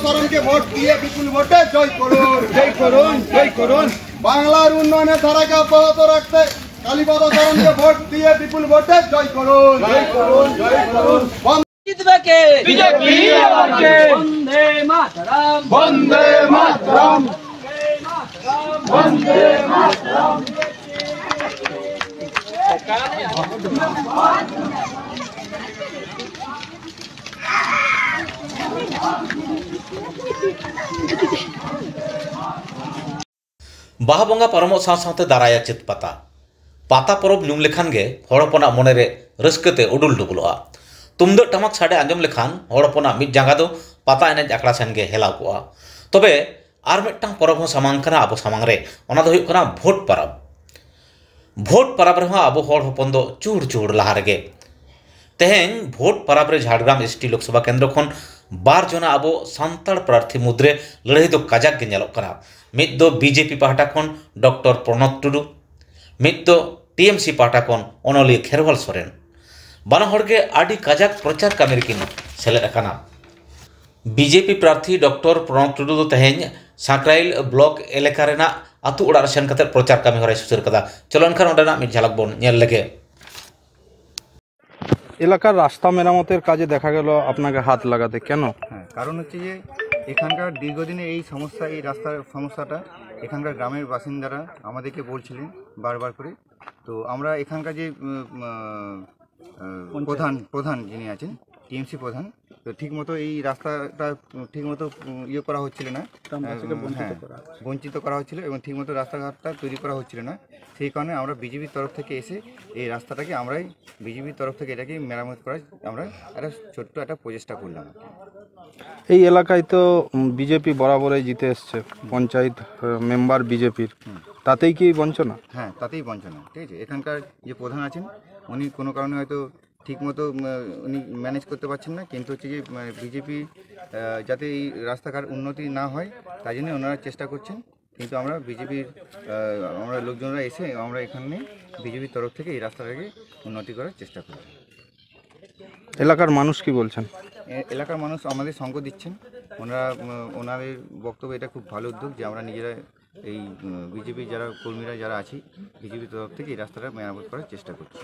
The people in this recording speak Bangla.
সরণকে ভোট দিয়ে বিপুল ভোটে জয় করুন, জয় করুন, জয় করুন। বাংলার উন্নয়নের ধারাকে অব্যাহত রাখতে কালীপদ সরণকে ভোট দিয়ে বিপুল ভোটে জয় করুন, জয় করুন, জয় করুন। বিজেপি বন্দে মাতরম, বন্দে মাতরম, বন্দে মাতরম। बाहा बंगा परमो साथ दाराया चित पाता पाता परब नुम लेखान गे हड़पना मनेरे रस्कते उडुल डुबुलआ तुमद टमक साडे आंजम लेखान हड़पना मिट जांगा दो पाता एनेज आखड़ा सेन गे हेलाव कोआ तबे आर मिटटांग परब हो सामांग कना आबो सामांग रे ओना दो हुयुग कना भोट परब रे आबो हड़ हपन दो चूड़ चूड़ लहा रेगे तेहेन भोट परब रे झाड़ग्राम एसटी लोकसभा केंद्र खन बार जना आबो सान्ताड़ प्रार्थी मुद्रे लड़ाई दो काजाक गे नेलोग कना मिद दो बीजेपी पाहटा खन डॉक्टर प्रणत टुडू मिद दो टीएमसी पाहटा खन अनलिया खेरवाल सोरेन बाना हड़गे आडी काजाक प्रचार कामी रेकिन सेलेद अकाना बीजेपी प्रार्थी डॉक्टर प्रणत टुडू दो तेहेन सांक्राइल ब्लॉक एलेका रेना आतु ओड़ार सेन कते प्रचार कामी हराय सुसुर कदा चलो एनखान ओंडेना मिद झलक बोन नेल लेगे এলাকার রাস্তা মেরামতের কাজে দেখা গেল আপনাকে হাত লাগাতে কেন? হ্যাঁ, কারণ হচ্ছে যে এখানকার দীর্ঘদিনের এই সমস্যা, এই রাস্তার সমস্যাটা এখানকার গ্রামের বাসিন্দারা আমাদেরকে বলছিলেন বারবার করে। তো আমরা এখানকার যে প্রধান যিনি আছেন টিএমসি প্রধান, তো ঠিকমতো এই রাস্তাটা ঠিকমতো ইয়ে করা হচ্ছিল না, বঞ্চিত করা হচ্ছিল এবং ঠিকমতো রাস্তাঘাটটা তৈরি করা হচ্ছিল না। সেই কারণে আমরা বিজেপির তরফ থেকে এসে এই রাস্তাটাকে আমরাই বিজেপির তরফ থেকে এটাকে মেরামত করার আমরা একটা ছোট্ট একটা প্রচেষ্টা করলাম। এই এলাকায় তো বিজেপি বরাবরই জিতে এসছে, পঞ্চায়েত মেম্বার বিজেপির, তাতেই কি বঞ্চনা? হ্যাঁ, তাতেই বঞ্চনা। ঠিক আছে, এখানকার যে প্রধান আছেন উনি কোনো কারণে হয়তো ঠিকমতো উনি ম্যানেজ করতে পারছেন না, কিন্তু হচ্ছে যে বিজেপি যাতে এই রাস্তাঘাট উন্নতি না হয় তাই জন্য ওনারা চেষ্টা করছেন। কিন্তু আমরা বিজেপির আমরা লোকজনরা এসে আমরা এখানে বিজেপির তরফ থেকে এই রাস্তাটাকে উন্নতি করার চেষ্টা করি। এলাকার মানুষ কি বলছেন? এলাকার মানুষ আমাদের সঙ্গ দিচ্ছেন, ওনাদের বক্তব্য এটা খুব ভালো উদ্যোগ যে আমরা নিজেরা এই বিজেপির যারা কর্মীরা যারা আছি বিজেপির তরফ থেকে এই রাস্তাটা মেরামত করার চেষ্টা করছি।